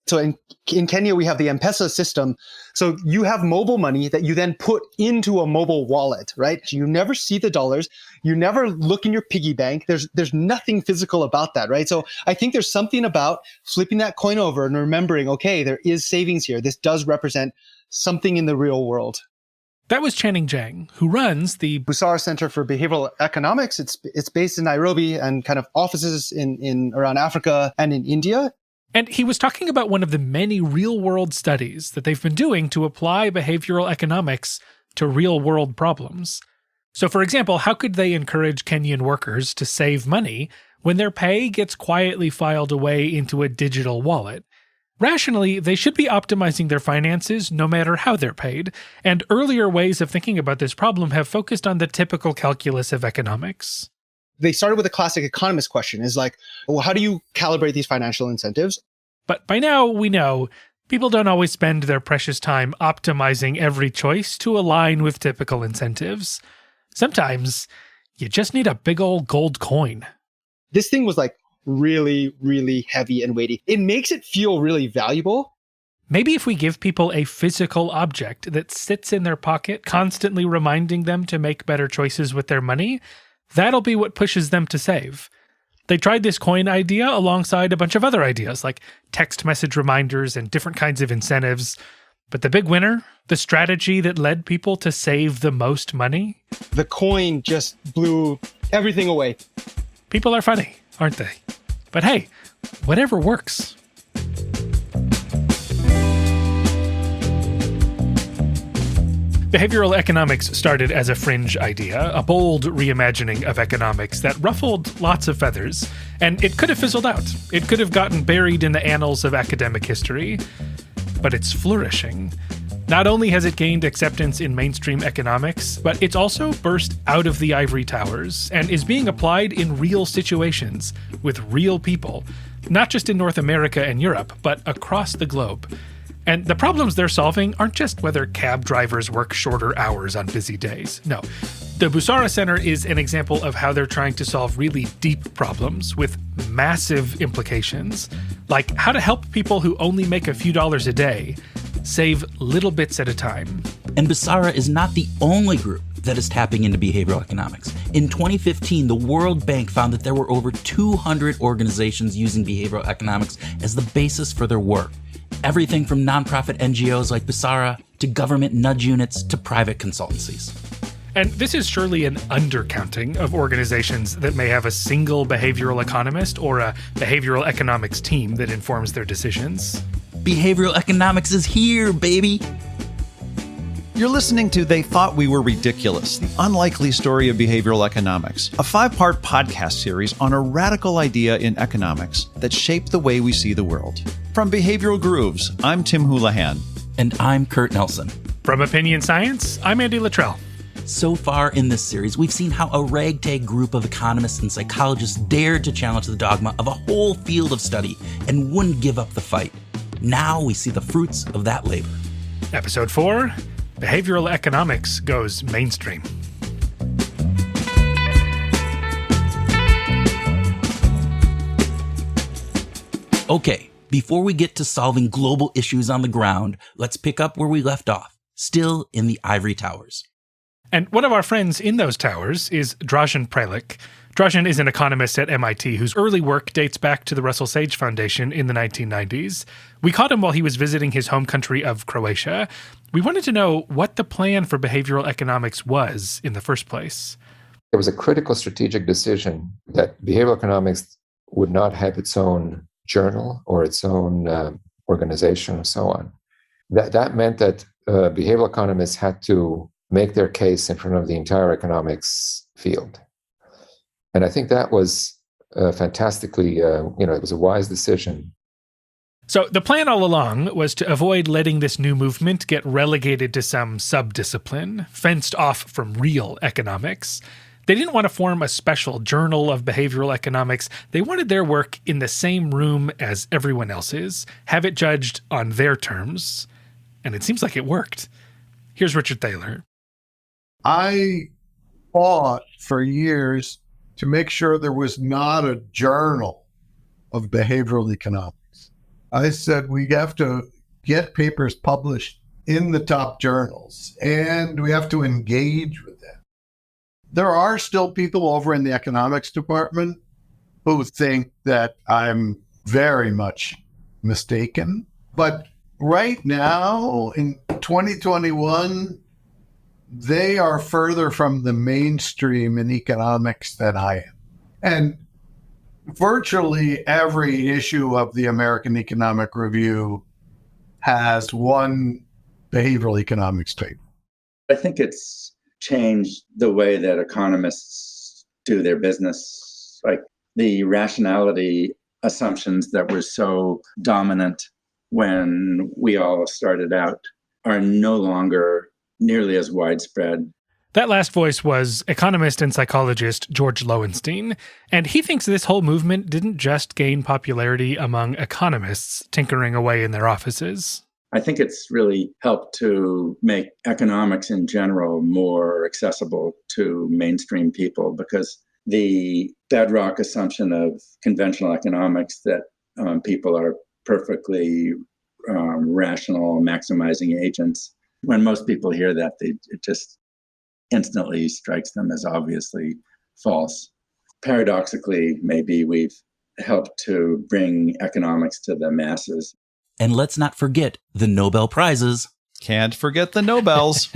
So in Kenya, we have the M-Pesa system. So you have mobile money that you then put into a mobile wallet, right? You never see the dollars. You never look in your piggy bank. There's nothing physical about that, right? So I think there's something about flipping that coin over and remembering, okay, there is savings here. This does represent something in the real world. That was Channing Jiang, who runs the Busara Center for Behavioral Economics. It's based in Nairobi and kind of offices in around Africa and in India. And he was talking about one of the many real-world studies that they've been doing to apply behavioral economics to real-world problems. So, for example, how could they encourage Kenyan workers to save money when their pay gets quietly filed away into a digital wallet? Rationally, they should be optimizing their finances no matter how they're paid, and earlier ways of thinking about this problem have focused on the typical calculus of economics. They started with a classic economist question, is like, well, how do you calibrate these financial incentives? But by now, we know people don't always spend their precious time optimizing every choice to align with typical incentives. Sometimes, you just need a big old gold coin. This thing was like really, really heavy and weighty. It makes it feel really valuable. Maybe if we give people a physical object that sits in their pocket, constantly reminding them to make better choices with their money, that'll be what pushes them to save. They tried this coin idea alongside a bunch of other ideas, like text message reminders and different kinds of incentives. But the big winner, the strategy that led people to save the most money? The coin just blew everything away. People are funny, aren't they? But hey, whatever works. Behavioral economics started as a fringe idea, a bold reimagining of economics that ruffled lots of feathers, and it could have fizzled out. It could have gotten buried in the annals of academic history, but it's flourishing. Not only has it gained acceptance in mainstream economics, but it's also burst out of the ivory towers and is being applied in real situations with real people, not just in North America and Europe, but across the globe. And the problems they're solving aren't just whether cab drivers work shorter hours on busy days. No. The Busara Center is an example of how they're trying to solve really deep problems with massive implications, like how to help people who only make a few dollars a day save little bits at a time. And Busara is not the only group that is tapping into behavioral economics. In 2015, the World Bank found that there were over 200 organizations using behavioral economics as the basis for their work. Everything from nonprofit NGOs like Busara to government nudge units to private consultancies. And this is surely an undercounting of organizations that may have a single behavioral economist or a behavioral economics team that informs their decisions. Behavioral economics is here, baby! You're listening to They Thought We Were Ridiculous, the unlikely story of behavioral economics, a 5-part podcast series on a radical idea in economics that shaped the way we see the world. From Behavioral Grooves, I'm Tim Houlihan. And I'm Kurt Nelson. From Opinion Science, I'm Andy Luttrell. So far in this series, we've seen how a ragtag group of economists and psychologists dared to challenge the dogma of a whole field of study and wouldn't give up the fight. Now we see the fruits of that labor. Episode 4, Behavioral Economics Goes Mainstream. Okay, before we get to solving global issues on the ground, let's pick up where we left off, still in the ivory towers. And one of our friends in those towers is Dražen Prelic. Dražen is an economist at MIT whose early work dates back to the Russell Sage Foundation in the 1990s. We caught him while he was visiting his home country of Croatia. We wanted to know what the plan for behavioral economics was in the first place. It was a critical strategic decision that behavioral economics would not have its own journal or its own organization and so on. That meant that behavioral economists had to make their case in front of the entire economics field. And I think that was fantastically, it was a wise decision. So the plan all along was to avoid letting this new movement get relegated to some sub-discipline, fenced off from real economics. They didn't want to form a special journal of behavioral economics. They wanted their work in the same room as everyone else's, have it judged on their terms. And it seems like it worked. Here's Richard Thaler. I fought for years to make sure there was not a journal of behavioral economics. I said we have to get papers published in the top journals, and we have to engage with them. There are still people over in the economics department who think that I'm very much mistaken. But right now, in 2021, they are further from the mainstream in economics than I am. And virtually every issue of the American Economic Review has one behavioral economics paper. I think it's changed the way that economists do their business. Like the rationality assumptions that were so dominant when we all started out are no longer nearly as widespread. That last voice was economist and psychologist George Lowenstein, and he thinks this whole movement didn't just gain popularity among economists tinkering away in their offices. I think it's really helped to make economics in general more accessible to mainstream people, because the bedrock assumption of conventional economics that people are perfectly rational, maximizing agents, when most people hear that, it just instantly strikes them as obviously false. Paradoxically, maybe we've helped to bring economics to the masses. And let's not forget the Nobel Prizes. Can't forget the Nobels.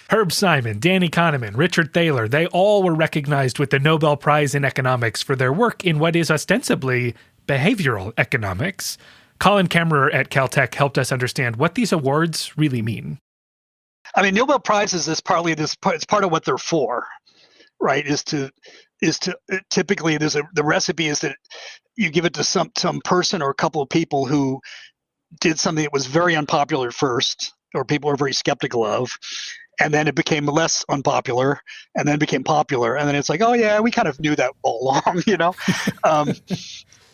Herb Simon, Danny Kahneman, Richard Thaler, they all were recognized with the Nobel Prize in Economics for their work in what is ostensibly behavioral economics. Colin Kemmerer at Caltech helped us understand what these awards really mean. I mean, Nobel Prizes is partly this. It's part of what they're for, right? Typically the recipe is that you give it to some person or a couple of people who did something that was very unpopular first, or people are very skeptical of, and then it became less unpopular, and then became popular, and then it's like, oh yeah, we kind of knew that all along, you know.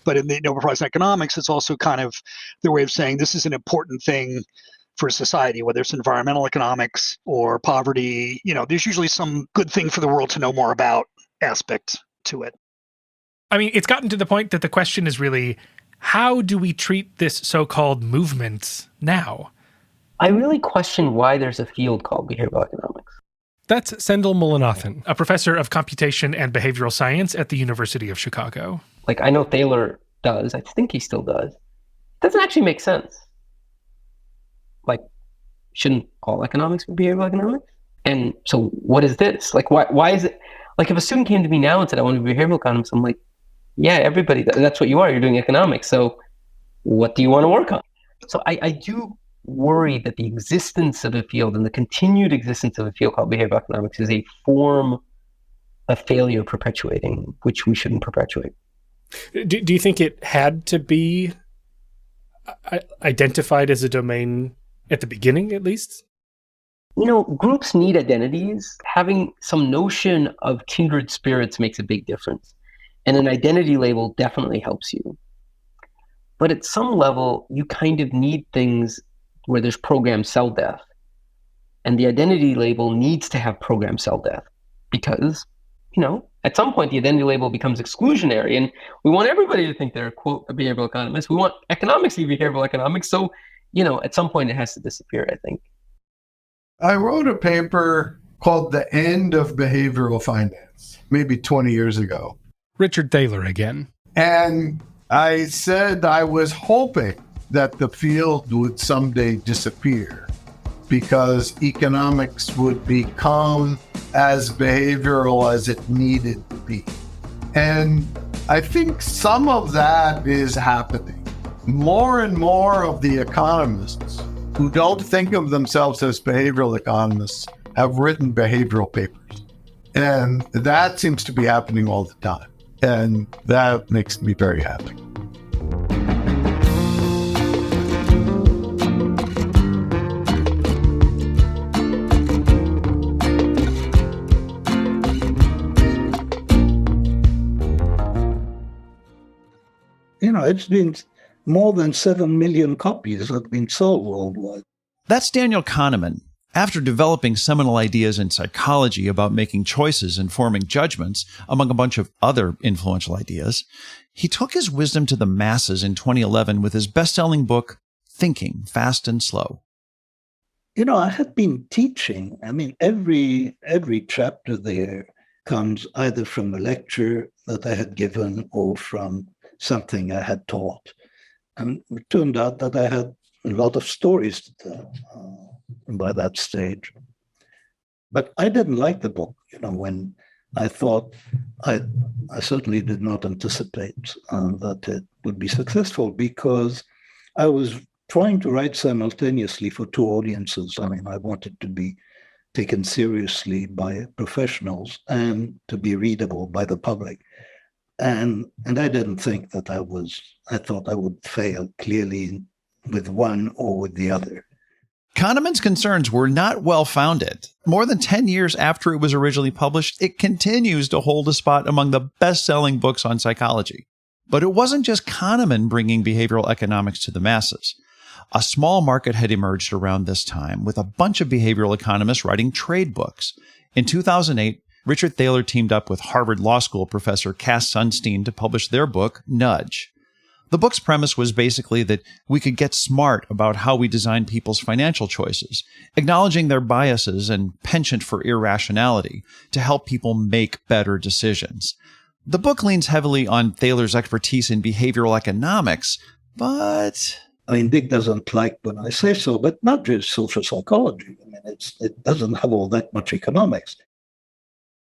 But in the Nobel Prize in Economics, it's also kind of their way of saying this is an important thing for society, whether it's environmental economics or poverty. You know, there's usually some good thing for the world to know more about aspect to it. I mean, it's gotten to the point that the question is really, how do we treat this so-called movement now? I really question why there's a field called behavioral economics. That's Sendhil Mullainathan, a professor of computation and behavioral science at the University of Chicago. Like, I know Thaler does. I think he still does. It doesn't actually make sense. Like, shouldn't all economics be behavioral economics? And so what is this? Like, why is it? Like, if a student came to me now and said, I want to be behavioral economics, I'm like, yeah, everybody, that's what you are. You're doing economics. So what do you want to work on? So I do worry that the existence of a field and the continued existence of a field called behavioral economics is a form of failure perpetuating, which we shouldn't perpetuate. Do you think it had to be identified as a domain at the beginning, at least? You know, groups need identities. Having some notion of kindred spirits makes a big difference. And an identity label definitely helps you. But at some level, you kind of need things where there's programmed cell death. And the identity label needs to have programmed cell death because, you know, at some point the identity label becomes exclusionary, and we want everybody to think they're, quote, a behavioral economist. We want economics to be behavioral economics. So, you know, at some point it has to disappear, I think. I wrote a paper called The End of Behavioral Finance, maybe 20 years ago. Richard Thaler again. And I said I was hoping that the field would someday disappear because economics would become as behavioral as it needed to be. And I think some of that is happening. More and more of the economists who don't think of themselves as behavioral economists have written behavioral papers. And that seems to be happening all the time. And that makes me very happy. You know, it's been more than 7 million copies have been sold worldwide. That's Daniel Kahneman, After developing seminal ideas in psychology about making choices and forming judgments, among a bunch of other influential ideas, he took his wisdom to the masses in 2011 with his best-selling book, Thinking Fast and Slow. I had been teaching. I mean, every chapter there comes either from a lecture that I had given or from something I had taught. And it turned out that I had a lot of stories to tell by that stage. But I didn't like the book, when I thought I certainly did not anticipate that it would be successful, because I was trying to write simultaneously for two audiences. I mean, I wanted to be taken seriously by professionals and to be readable by the public. And I didn't think that I thought I would fail clearly with one or with the other. Kahneman's concerns were not well-founded. More than 10 years after it was originally published, it continues to hold a spot among the best-selling books on psychology. But it wasn't just Kahneman bringing behavioral economics to the masses. A small market had emerged around this time, with a bunch of behavioral economists writing trade books. In 2008, Richard Thaler teamed up with Harvard Law School professor Cass Sunstein to publish their book, Nudge. The book's premise was basically that we could get smart about how we design people's financial choices, acknowledging their biases and penchant for irrationality to help people make better decisions. The book leans heavily on Thaler's expertise in behavioral economics, but... I mean, Dick doesn't like when I say so, but not just social psychology. I mean, it doesn't have all that much economics.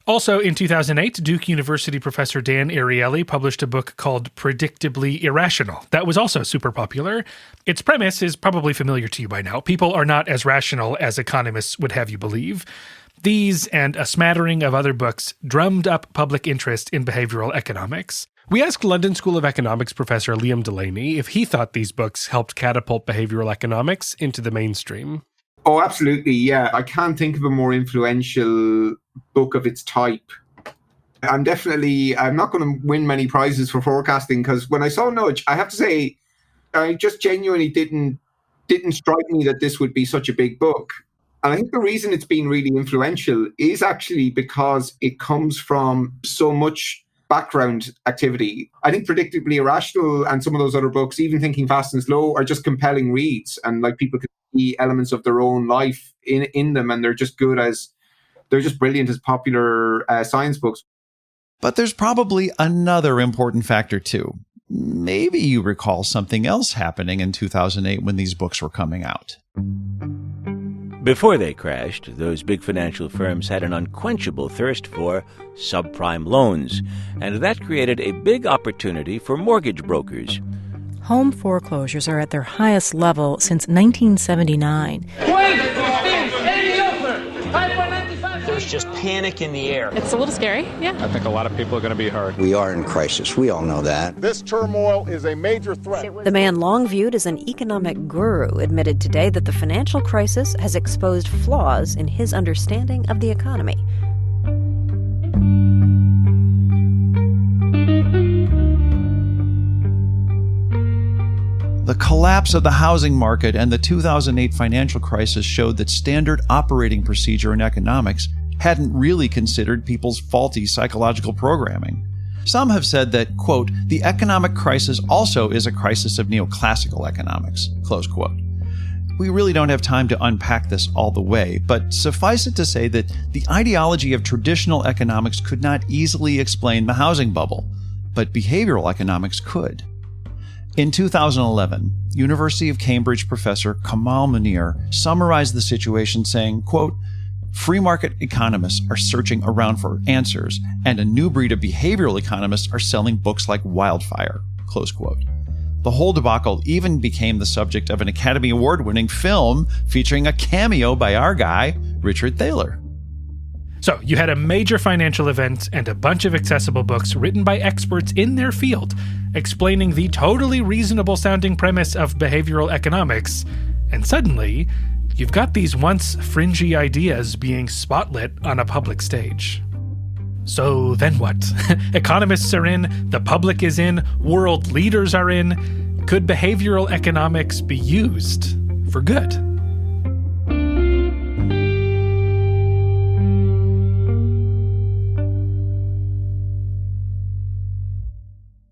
Also, in 2008, Duke University professor Dan Ariely published a book called Predictably Irrational that was also super popular. Its premise is probably familiar to you by now. People are not as rational as economists would have you believe. These and a smattering of other books drummed up public interest in behavioral economics. We asked London School of Economics professor Liam Delaney if he thought these books helped catapult behavioral economics into the mainstream. Oh, absolutely, yeah. I can't think of a more influential book of its type. I'm not going to win many prizes for forecasting, because when I saw Nudge, I have to say, I just genuinely didn't strike me that this would be such a big book. And I think the reason it's been really influential is actually because it comes from so much background activity. I think Predictably Irrational and some of those other books, even Thinking Fast and Slow, are just compelling reads, and like people can see elements of their own life in them, and they're just brilliant as popular science books. But there's probably another important factor too. Maybe you recall something else happening in 2008 when these books were coming out. Before they crashed, those big financial firms had an unquenchable thirst for subprime loans, and that created a big opportunity for mortgage brokers. Home foreclosures are at their highest level since 1979. There's just panic in the air. It's a little scary, yeah. I think a lot of people are going to be hurt. We are in crisis. We all know that. This turmoil is a major threat. The man long viewed as an economic guru admitted today that the financial crisis has exposed flaws in his understanding of the economy. The collapse of the housing market and the 2008 financial crisis showed that standard operating procedure in economics hadn't really considered people's faulty psychological programming. Some have said that, quote, the economic crisis also is a crisis of neoclassical economics, close quote. We really don't have time to unpack this all the way, but suffice it to say that the ideology of traditional economics could not easily explain the housing bubble, but behavioral economics could. In 2011, University of Cambridge professor Kamal Munir summarized the situation saying, quote, free market economists are searching around for answers, and a new breed of behavioral economists are selling books like wildfire, close quote. The whole debacle even became the subject of an Academy Award-winning film featuring a cameo by our guy, Richard Thaler. So you had a major financial event and a bunch of accessible books written by experts in their field explaining the totally reasonable-sounding premise of behavioral economics, and suddenly, you've got these once fringy ideas being spotlit on a public stage. So then what? Economists are in, the public is in, world leaders are in. Could behavioral economics be used for good?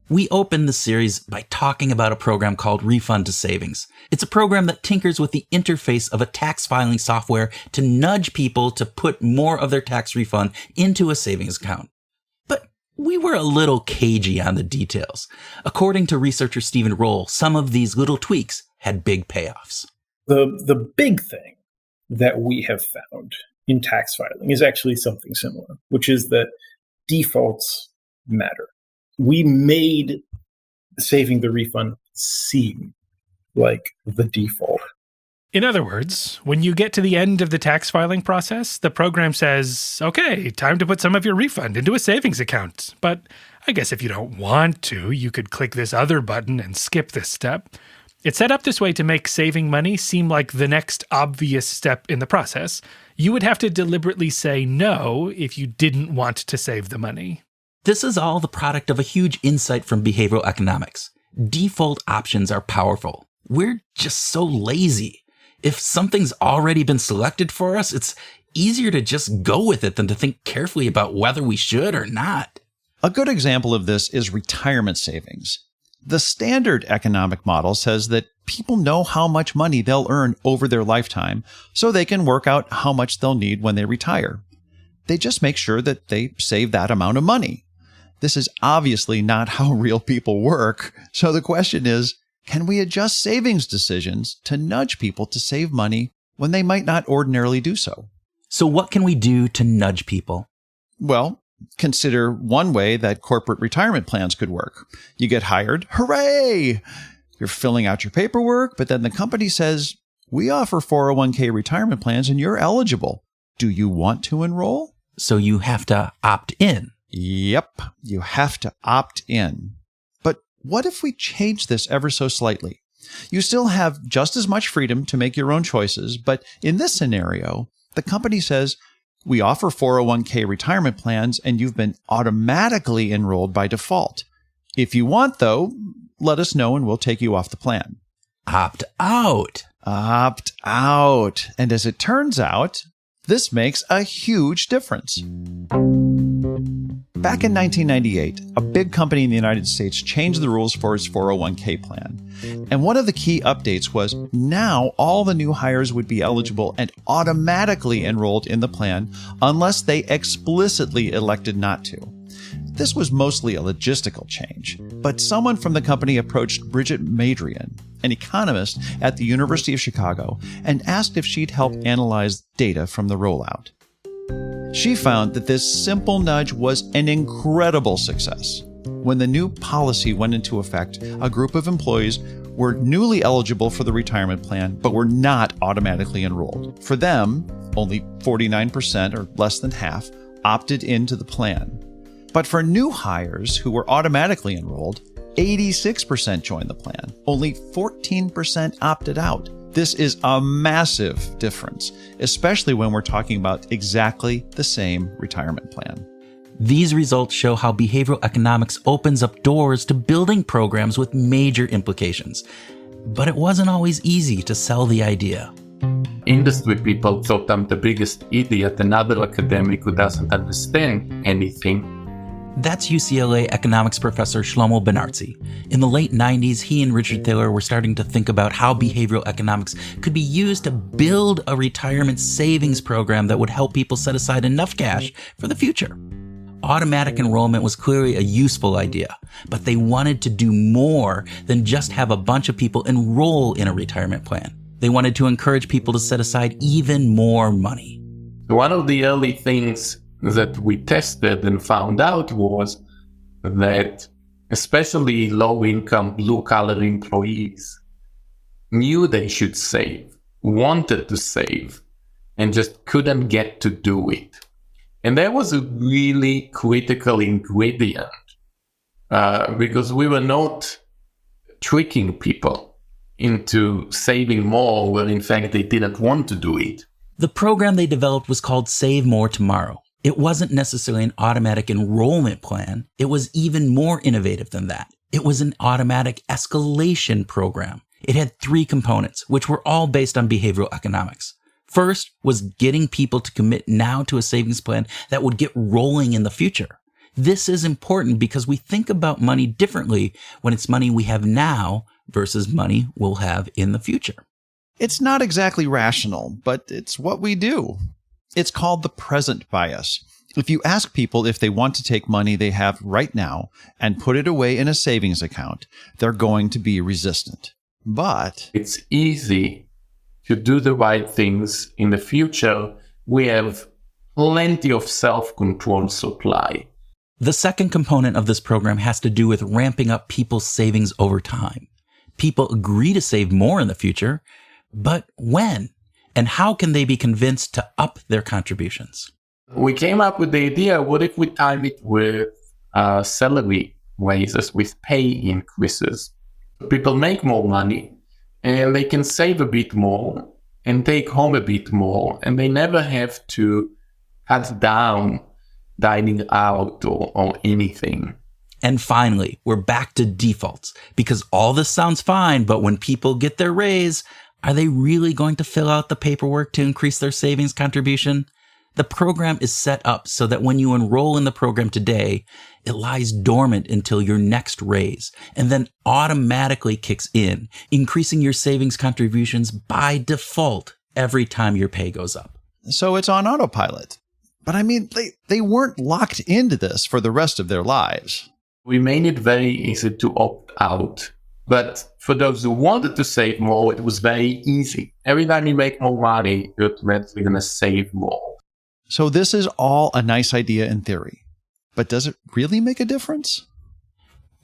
We opened the series by talking about a program called Refund to Savings. It's a program that tinkers with the interface of a tax filing software to nudge people to put more of their tax refund into a savings account. But we were a little cagey on the details. According to researcher Stephen Roll, some of these little tweaks had big payoffs. The big thing that we have found in tax filing is actually something similar, which is that defaults matter. We made saving the refund seem like the default. In other words, when you get to the end of the tax filing process, the program says, okay, time to put some of your refund into a savings account. But I guess if you don't want to, you could click this other button and skip this step. It's set up this way to make saving money seem like the next obvious step in the process. You would have to deliberately say no if you didn't want to save the money. This is all the product of a huge insight from behavioral economics. Default options are powerful. We're just so lazy. If something's already been selected for us, it's easier to just go with it than to think carefully about whether we should or not. A good example of this is retirement savings. The standard economic model says that people know how much money they'll earn over their lifetime, so they can work out how much they'll need when they retire. They just make sure that they save that amount of money. This is obviously not how real people work, so the question is, can we adjust savings decisions to nudge people to save money when they might not ordinarily do so? So what can we do to nudge people? Well, consider one way that corporate retirement plans could work. You get hired, hooray! You're filling out your paperwork, but then the company says, we offer 401k retirement plans and you're eligible. Do you want to enroll? So you have to opt in. Yep, you have to opt in. But what if we change this ever so slightly? You still have just as much freedom to make your own choices, but in this scenario, the company says, we offer 401k retirement plans and you've been automatically enrolled by default. If you want, though, let us know and we'll take you off the plan. Opt out. Opt out. And as it turns out, this makes a huge difference. Back in 1998, a big company in the United States changed the rules for its 401k plan. And one of the key updates was now all the new hires would be eligible and automatically enrolled in the plan unless they explicitly elected not to. This was mostly a logistical change, but someone from the company approached Bridget Madrian, an economist at the University of Chicago, and asked if she'd help analyze data from the rollout. She found that this simple nudge was an incredible success. When the new policy went into effect, a group of employees were newly eligible for the retirement plan, but were not automatically enrolled. For them, only 49%, or less than half, opted into the plan. But for new hires who were automatically enrolled, 86% joined the plan. Only 14% opted out. This is a massive difference, especially when we're talking about exactly the same retirement plan. These results show how behavioral economics opens up doors to building programs with major implications. But it wasn't always easy to sell the idea. Industry people thought I'm the biggest idiot, another academic who doesn't understand anything. That's UCLA economics professor Shlomo Benartzi. In the late 90s, he and Richard Thaler were starting to think about how behavioral economics could be used to build a retirement savings program that would help people set aside enough cash for the future. Automatic enrollment was clearly a useful idea, but they wanted to do more than just have a bunch of people enroll in a retirement plan. They wanted to encourage people to set aside even more money. One of the early things that we tested and found out was that especially low-income, blue-collar employees knew they should save, wanted to save, and just couldn't get to do it. And that was a really critical ingredient because we were not tricking people into saving more when in fact they didn't want to do it. The program they developed was called Save More Tomorrow. It wasn't necessarily an automatic enrollment plan. It was even more innovative than that. It was an automatic escalation program. It had 3 components, which were all based on behavioral economics. First was getting people to commit now to a savings plan that would get rolling in the future. This is important because we think about money differently when it's money we have now versus money we'll have in the future. It's not exactly rational, but it's what we do. It's called the present bias. If you ask people if they want to take money they have right now and put it away in a savings account, they're going to be resistant. But it's easy to do the right things in the future. We have plenty of self-control supply. The second component of this program has to do with ramping up people's savings over time. People agree to save more in the future, but when? And how can they be convinced to up their contributions? We came up with the idea, what if we time it with salary raises, with pay increases? People make more money and they can save a bit more and take home a bit more, and they never have to cut down dining out or anything. And finally, we're back to defaults, because all this sounds fine, but when people get their raise, are they really going to fill out the paperwork to increase their savings contribution? The program is set up so that when you enroll in the program today, it lies dormant until your next raise and then automatically kicks in, increasing your savings contributions by default every time your pay goes up. So it's on autopilot. But I mean, they weren't locked into this for the rest of their lives. We made it very easy to opt out. But for those who wanted to save more, it was very easy. Every time you make more money, you're automatically going to save more. So this is all a nice idea in theory. But does it really make a difference?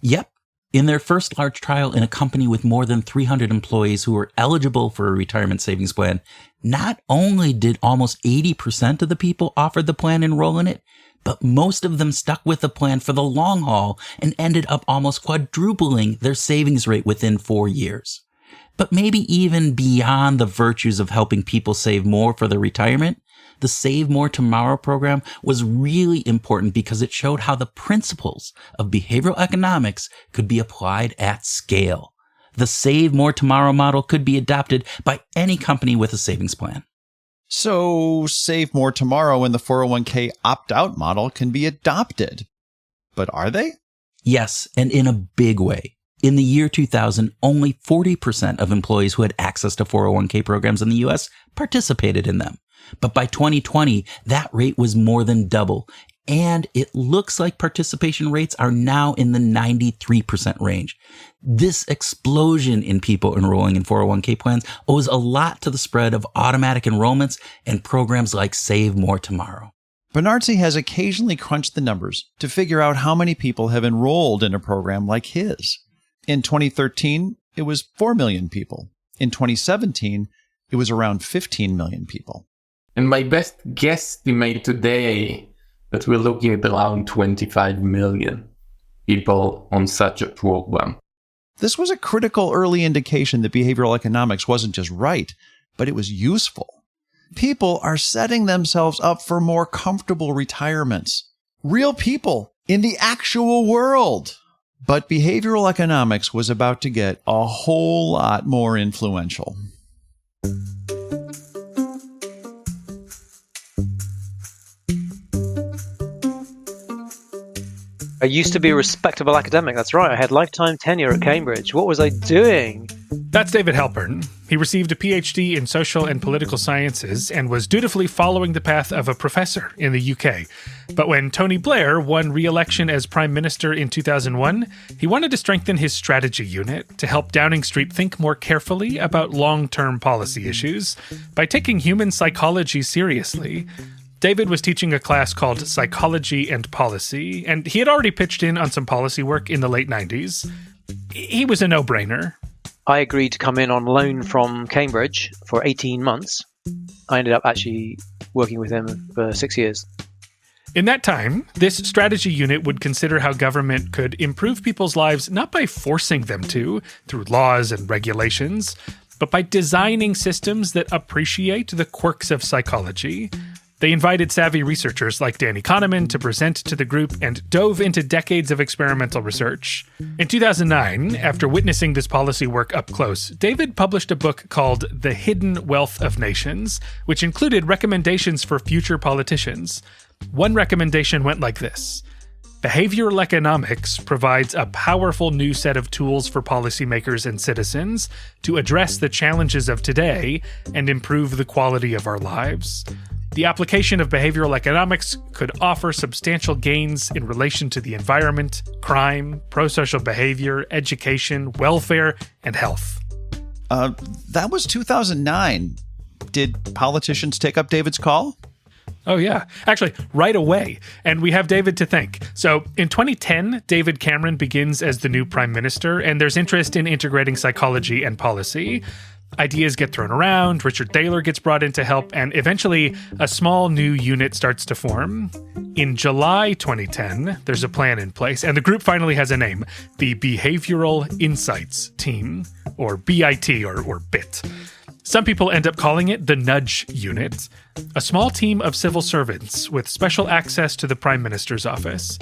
Yep. In their first large trial in a company with more than 300 employees who were eligible for a retirement savings plan, not only did almost 80% of the people offered the plan enroll in it, but most of them stuck with the plan for the long haul and ended up almost quadrupling their savings rate within 4 years. But maybe even beyond the virtues of helping people save more for their retirement, the Save More Tomorrow program was really important because it showed how the principles of behavioral economics could be applied at scale. The Save More Tomorrow model could be adopted by any company with a savings plan. So Save More Tomorrow and the 401k opt-out model can be adopted. But are they? Yes, and in a big way. In the year 2000, only 40% of employees who had access to 401k programs in the US participated in them. But by 2020, that rate was more than double. And it looks like participation rates are now in the 93% range. This explosion in people enrolling in 401k plans owes a lot to the spread of automatic enrollments and programs like Save More Tomorrow. Bernardsey has occasionally crunched the numbers to figure out how many people have enrolled in a program like his. In 2013, it was 4 million people. In 2017, it was around 15 million people. And my best guesstimate today that we're looking at around 25 million people on such a program. This was a critical early indication that behavioral economics wasn't just right, but it was useful. People are setting themselves up for more comfortable retirements. Real people in the actual world. But behavioral economics was about to get a whole lot more influential. I used to be a respectable academic. That's right. I had lifetime tenure at Cambridge. What was I doing? That's David Halpern. He received a PhD in social and political sciences and was dutifully following the path of a professor in the UK. But when Tony Blair won re-election as Prime Minister in 2001, he wanted to strengthen his strategy unit to help Downing Street think more carefully about long-term policy issues by taking human psychology seriously. David was teaching a class called Psychology and Policy, and he had already pitched in on some policy work in the late 90s. He was a no-brainer. I agreed to come in on loan from Cambridge for 18 months. I ended up actually working with him for 6 years. In that time, this strategy unit would consider how government could improve people's lives not by forcing them to, through laws and regulations, but by designing systems that appreciate the quirks of psychology. They invited savvy researchers like Danny Kahneman to present to the group and dove into decades of experimental research. In 2009, after witnessing this policy work up close, David published a book called The Hidden Wealth of Nations, which included recommendations for future politicians. One recommendation went like this: behavioral economics provides a powerful new set of tools for policymakers and citizens to address the challenges of today and improve the quality of our lives. The application of behavioral economics could offer substantial gains in relation to the environment, crime, pro-social behavior, education, welfare, and health. That was 2009. Did politicians take up David's call? Oh, yeah. Actually, right away. And we have David to thank. So in 2010, David Cameron begins as the new prime minister, and there's interest in integrating psychology and policy. Ideas get thrown around, Richard Thaler gets brought in to help, and eventually a small new unit starts to form. In July 2010, there's a plan in place, and the group finally has a name, the Behavioral Insights Team, or BIT, or BIT. Some people end up calling it the Nudge Unit, a small team of civil servants with special access to the Prime Minister's office.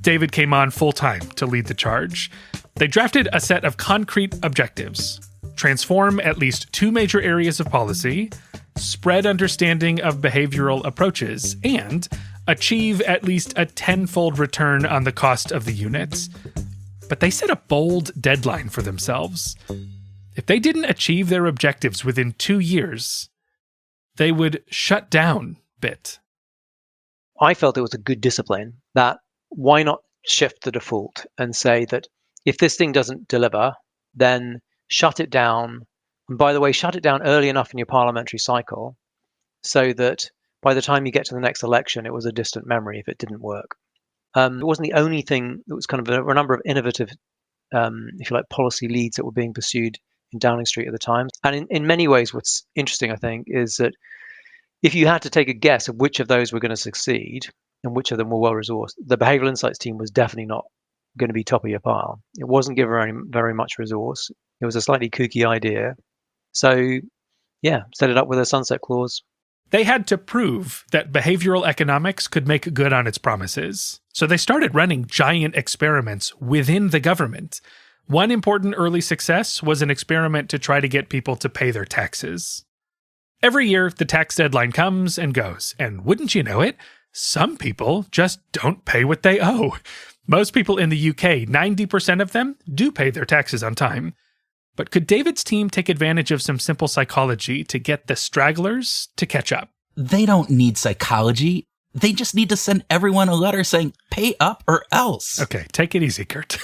David came on full-time to lead the charge. They drafted a set of concrete objectives: transform at least 2 major areas of policy, spread understanding of behavioral approaches, and achieve at least a 10-fold return on the cost of the units. But they set a bold deadline for themselves. If they didn't achieve their objectives within 2 years, they would shut down BIT. I felt it was a good discipline that why not shift the default and say that if this thing doesn't deliver, then shut it down. And by the way, shut it down early enough in your parliamentary cycle so that by the time you get to the next election, it was a distant memory if it didn't work. It wasn't the only thing. It was kind of a number of innovative, if you like, policy leads that were being pursued in Downing Street at the time. And in many ways, what's interesting, I think, is that if you had to take a guess of which of those were going to succeed and which of them were well-resourced, the Behavioral Insights team was definitely not going to be top of your pile. It wasn't given very much resource. It was a slightly kooky idea. So, yeah, set it up with a sunset clause. They had to prove that behavioral economics could make good on its promises. So they started running giant experiments within the government. One important early success was an experiment to try to get people to pay their taxes. Every year, the tax deadline comes and goes, and wouldn't you know it, some people just don't pay what they owe. Most people in the UK, 90% of them, do pay their taxes on time. But could David's team take advantage of some simple psychology to get the stragglers to catch up? They don't need psychology. They just need to send everyone a letter saying, pay up or else. Okay, take it easy, Kurt.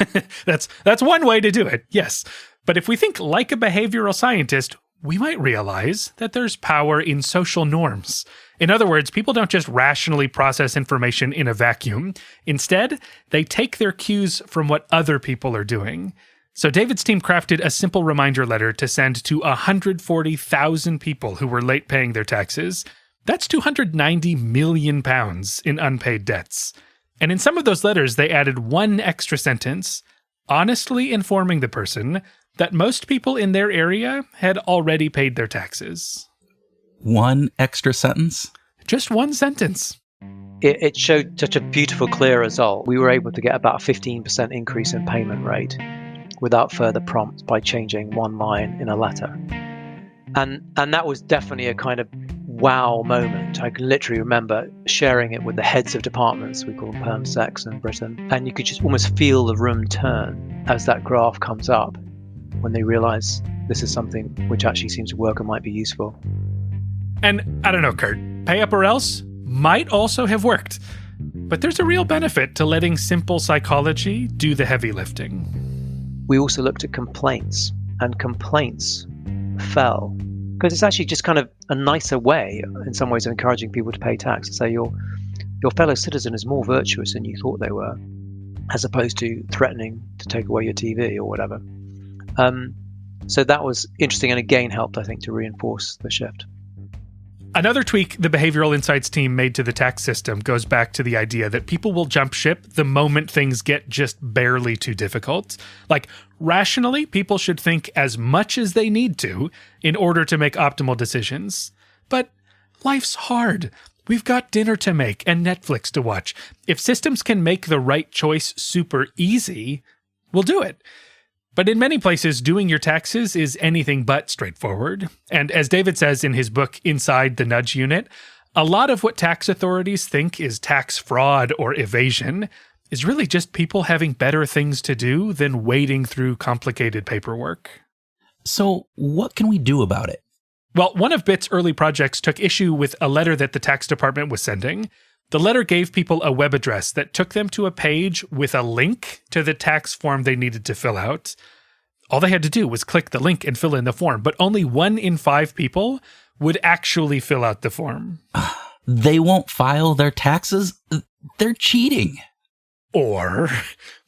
That's one way to do it, yes. But if we think like a behavioral scientist, we might realize that there's power in social norms. In other words, people don't just rationally process information in a vacuum. Instead, they take their cues from what other people are doing. So David's team crafted a simple reminder letter to send to 140,000 people who were late paying their taxes. That's £290 million in unpaid debts. And in some of those letters, they added one extra sentence, honestly informing the person that most people in their area had already paid their taxes. One extra sentence? Just one sentence. It showed such a beautiful, clear result. We were able to get about a 15% increase in payment rate without further prompt by changing one line in a letter. And that was definitely a kind of wow moment. I can literally remember sharing it with the heads of departments, we call them perm secs in Britain, and you could just almost feel the room turn as that graph comes up when they realize this is something which actually seems to work and might be useful. And I don't know, Kurt, pay up or else might also have worked. But there's a real benefit to letting simple psychology do the heavy lifting. We also looked at complaints, and complaints fell. Because it's actually just kind of a nicer way, in some ways, of encouraging people to pay tax. To say your fellow citizen is more virtuous than you thought they were, as opposed to threatening to take away your TV or whatever. So that was interesting and again helped, I think, to reinforce the shift. Another tweak the Behavioral Insights team made to the tax system goes back to the idea that people will jump ship the moment things get just barely too difficult. Like, rationally, people should think as much as they need to in order to make optimal decisions. But life's hard. We've got dinner to make and Netflix to watch. If systems can make the right choice super easy, we'll do it. But in many places, doing your taxes is anything but straightforward. And as David says in his book, Inside the Nudge Unit, a lot of what tax authorities think is tax fraud or evasion is really just people having better things to do than wading through complicated paperwork. So what can we do about it? Well, one of BIT's early projects took issue with a letter that the tax department was sending. The letter gave people a web address that took them to a page with a link to the tax form they needed to fill out. All they had to do was click the link and fill in the form, but only 1 in 5 people would actually fill out the form. They won't file their taxes? They're cheating. Or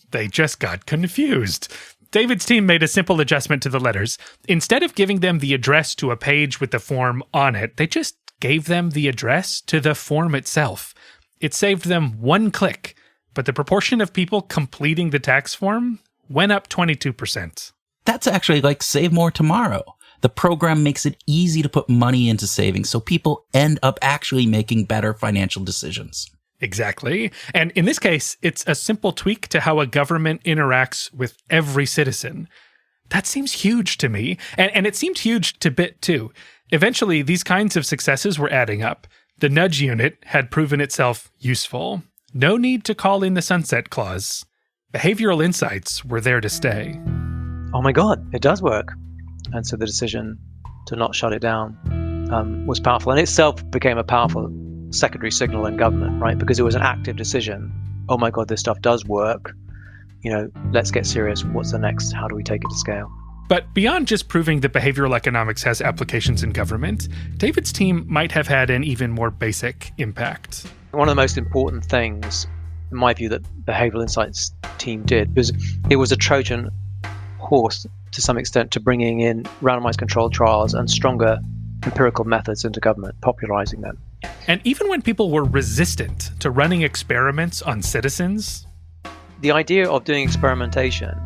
they just got confused. David's team made a simple adjustment to the letters. Instead of giving them the address to a page with the form on it, they just gave them the address to the form itself. It saved them 1 click, but the proportion of people completing the tax form went up 22%. That's actually like Save More Tomorrow. The program makes it easy to put money into savings, so people end up actually making better financial decisions. Exactly. And in this case, it's a simple tweak to how a government interacts with every citizen. That seems huge to me. And it seemed huge to BIT too. Eventually, these kinds of successes were adding up. The nudge unit had proven itself useful. No need to call in the sunset clause. Behavioral insights were there to stay. Oh my God, it does work. And so the decision to not shut it down was powerful. And itself became a powerful secondary signal in government, right? Because it was an active decision. Oh my God, this stuff does work. Let's get serious. What's the next? How do we take it to scale? But beyond just proving that behavioral economics has applications in government, David's team might have had an even more basic impact. One of the most important things, in my view, that Behavioral Insights team did was it was a Trojan horse to some extent to bringing in randomized controlled trials and stronger empirical methods into government, popularizing them. And even when people were resistant to running experiments on citizens, the idea of doing experimentation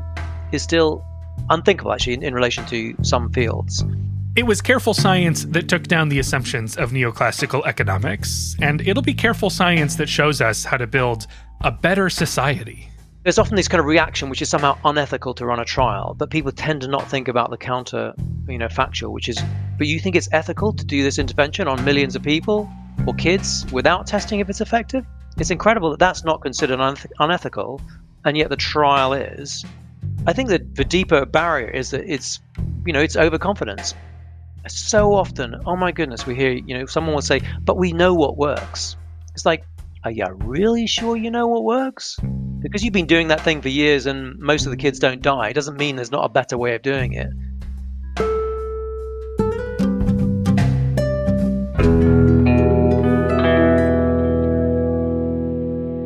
is still unthinkable, actually, in relation to some fields. It was careful science that took down the assumptions of neoclassical economics, and it'll be careful science that shows us how to build a better society. There's often this kind of reaction which is somehow unethical to run a trial, but people tend to not think about the counter, factual, which is, but you think it's ethical to do this intervention on millions of people or kids without testing if it's effective? It's incredible that that's not considered unethical, and yet the trial is. I think that the deeper barrier is that it's overconfidence. So often, oh my goodness, we hear, someone will say, but we know what works. It's like, are you really sure you know what works? Because you've been doing that thing for years and most of the kids don't die, it doesn't mean there's not a better way of doing it.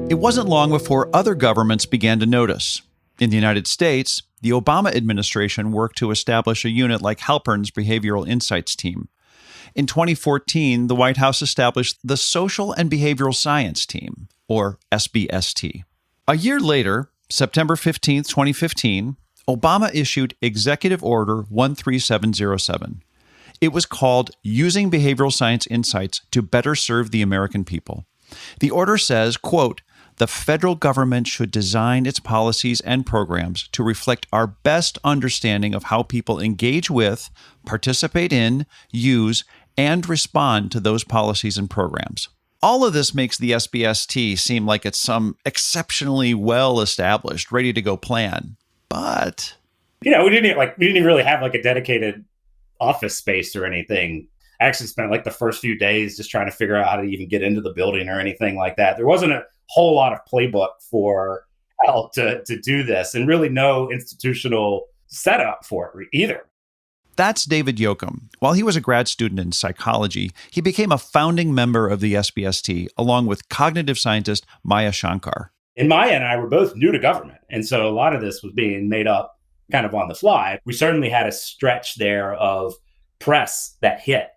It wasn't long before other governments began to notice. In the United States, the Obama administration worked to establish a unit like Halpern's Behavioral Insights team. In 2014, the White House established the Social and Behavioral Science Team, or SBST. A year later, September 15, 2015, Obama issued Executive Order 13707. It was called Using Behavioral Science Insights to Better Serve the American People. The order says, quote, the federal government should design its policies and programs to reflect our best understanding of how people engage with, participate in, use, and respond to those policies and programs. All of this makes the SBST seem like it's some exceptionally well-established, ready-to-go plan. But we didn't really have like a dedicated office space or anything. I actually spent like the first few days just trying to figure out how to even get into the building or anything like that. There wasn't a whole lot of playbook for how to do this, and really no institutional setup for it either. That's David Yoakum. While he was a grad student in psychology, he became a founding member of the SBST, along with cognitive scientist Maya Shankar. And Maya and I were both new to government, and so a lot of this was being made up kind of on the fly. We certainly had a stretch there of press that hit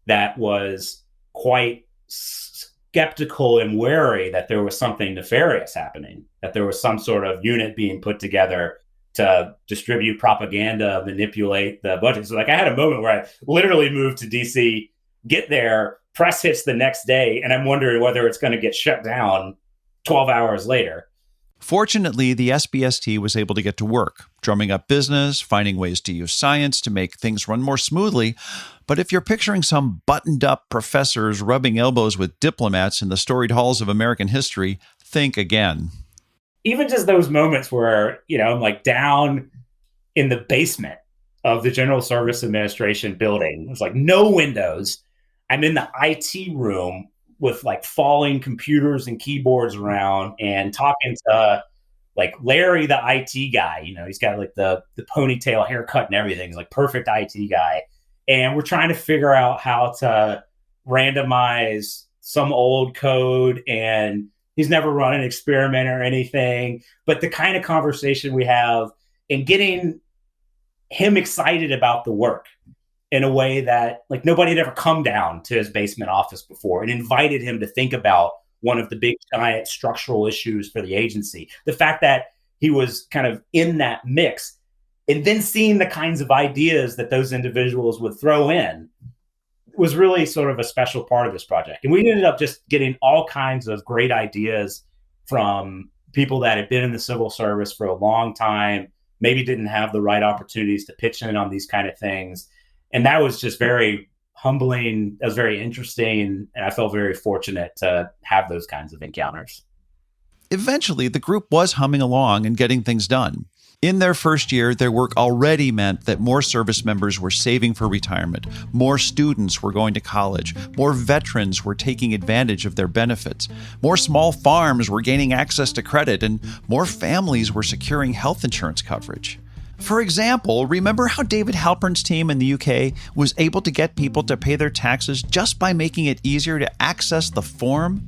that was quite skeptical and wary that there was something nefarious happening, that there was some sort of unit being put together to distribute propaganda, manipulate the budget. So I had a moment where I literally moved to DC, get there, press hits the next day, and I'm wondering whether it's going to get shut down 12 hours later. Fortunately, the SBST was able to get to work, drumming up business, finding ways to use science to make things run more smoothly. But if you're picturing some buttoned-up professors rubbing elbows with diplomats in the storied halls of American history, think again. even just those moments where, I'm like down in the basement of the General Service Administration building. It's like no windows. I'm in the IT room with like falling computers and keyboards around and talking to like Larry, the IT guy. He's got like the ponytail haircut and everything. He's like perfect IT guy. And we're trying to figure out how to randomize some old code, and he's never run an experiment or anything. But the kind of conversation we have and getting him excited about the work in a way that like nobody had ever come down to his basement office before and invited him to think about one of the big giant structural issues for the agency. The fact that he was kind of in that mix and then seeing the kinds of ideas that those individuals would throw in was really sort of a special part of this project. And we ended up just getting all kinds of great ideas from people that had been in the civil service for a long time, maybe didn't have the right opportunities to pitch in on these kind of things. And that was just very humbling. That was very interesting. And I felt very fortunate to have those kinds of encounters. Eventually, the group was humming along and getting things done. In their first year, their work already meant that more service members were saving for retirement, more students were going to college, more veterans were taking advantage of their benefits, more small farms were gaining access to credit, and more families were securing health insurance coverage. For example, remember how David Halpern's team in the UK was able to get people to pay their taxes just by making it easier to access the form?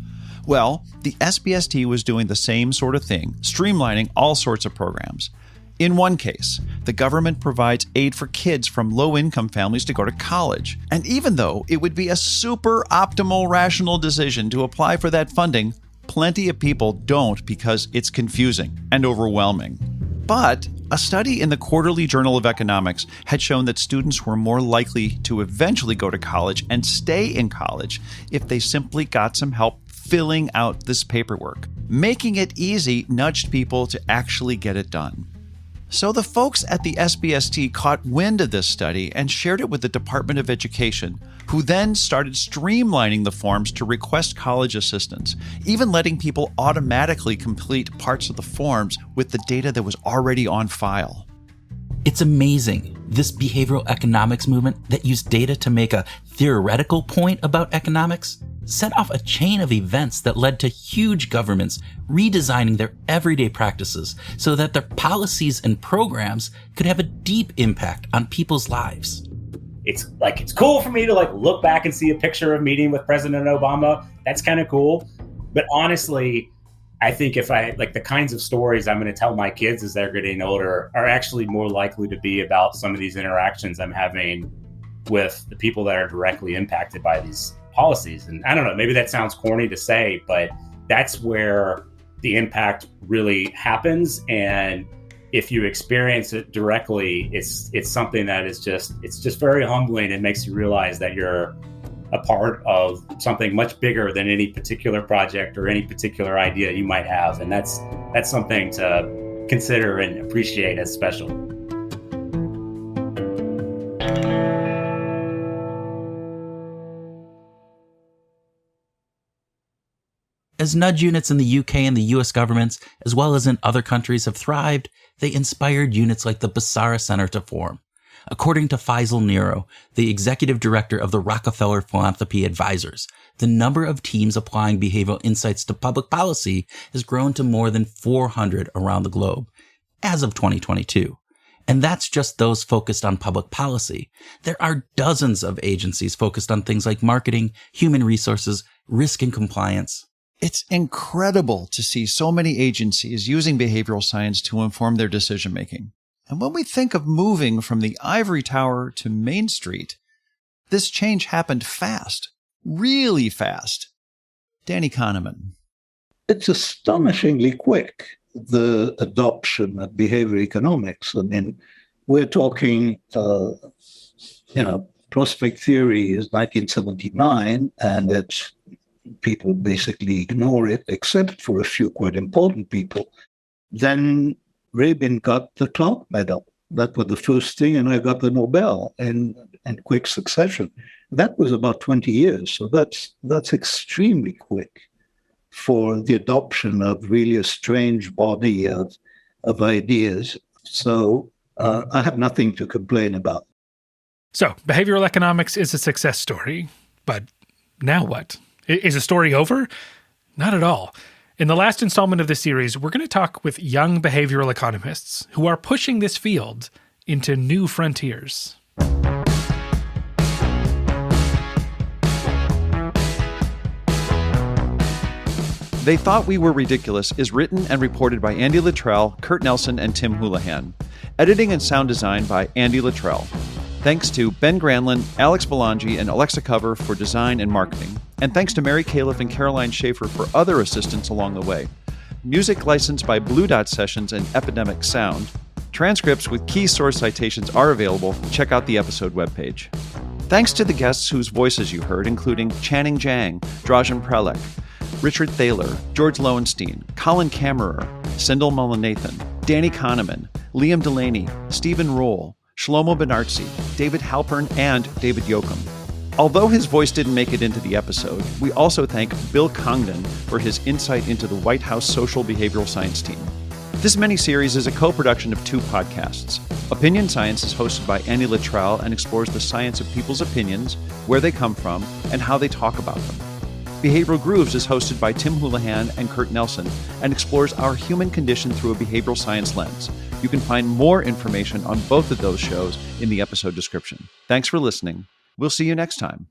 Well, the SBST was doing the same sort of thing, streamlining all sorts of programs. In one case, the government provides aid for kids from low-income families to go to college. And even though it would be a super optimal rational decision to apply for that funding, plenty of people don't because it's confusing and overwhelming. But a study in the Quarterly Journal of Economics had shown that students were more likely to eventually go to college and stay in college if they simply got some help filling out this paperwork. Making it easy nudged people to actually get it done. So the folks at the SBST caught wind of this study and shared it with the Department of Education, who then started streamlining the forms to request college assistance, even letting people automatically complete parts of the forms with the data that was already on file. It's amazing, this behavioral economics movement that used data to make a theoretical point about economics set off a chain of events that led to huge governments redesigning their everyday practices so that their policies and programs could have a deep impact on people's lives. It's cool for me to look back and see a picture of meeting with President Obama. That's kind of cool. But honestly, I think if I the kinds of stories I'm going to tell my kids as they're getting older are actually more likely to be about some of these interactions I'm having with the people that are directly impacted by these policies. And I don't know, maybe that sounds corny to say, but that's where the impact really happens. And if you experience it directly, it's something that is just very humbling and makes you realize that you're a part of something much bigger than any particular project or any particular idea you might have. And that's something to consider and appreciate as special. As nudge units in the UK and the US governments, as well as in other countries, have thrived, they inspired units like the Basara Center to form. According to Faisal Nero, the executive director of the Rockefeller Philanthropy Advisors, the number of teams applying behavioral insights to public policy has grown to more than 400 around the globe as of 2022. And that's just those focused on public policy. There are dozens of agencies focused on things like marketing, human resources, risk and compliance. It's incredible to see so many agencies using behavioral science to inform their decision-making. And when we think of moving from the ivory tower to Main Street, this change happened fast, really fast. Danny Kahneman. It's astonishingly quick, the adoption of behavioral economics. I mean, we're talking, prospect theory is 1979, and it's people basically ignore it, except for a few quite important people. Then Rabin got the Clark Medal. That was the first thing, and I got the Nobel in quick succession. That was about 20 years, so that's extremely quick. for the adoption of really a strange body of ideas. So I have nothing to complain about. So, behavioral economics is a success story, but now what? Is the story over? Not at all. In the last installment of this series, we're going to talk with young behavioral economists who are pushing this field into new frontiers. They Thought We Were Ridiculous is written and reported by Andy Luttrell, Kurt Nelson, and Tim Houlihan. Editing and sound design by Andy Luttrell. Thanks to Ben Granlund, Alex Belangi, and Alexa Cover for design and marketing. And thanks to Mary Califf and Caroline Schaefer for other assistance along the way. Music licensed by Blue Dot Sessions and Epidemic Sound. Transcripts with key source citations are available. Check out the episode webpage. Thanks to the guests whose voices you heard, including Channing Jiang, Drajan Prelek, Richard Thaler, George Lowenstein, Colin Kammerer, Sindel Mullin-Nathan, Danny Kahneman, Liam Delaney, Stephen Roll, Shlomo Benartzi, David Halpern, and David Yoakum. Although his voice didn't make it into the episode, we also thank Bill Congdon for his insight into the White House Social Behavioral Science team. This mini-series is a co-production of 2 podcasts. Opinion Science is hosted by Andy Luttrell and explores the science of people's opinions, where they come from, and how they talk about them. Behavioral Grooves is hosted by Tim Houlihan and Kurt Nelson and explores our human condition through a behavioral science lens. You can find more information on both of those shows in the episode description. Thanks for listening. We'll see you next time.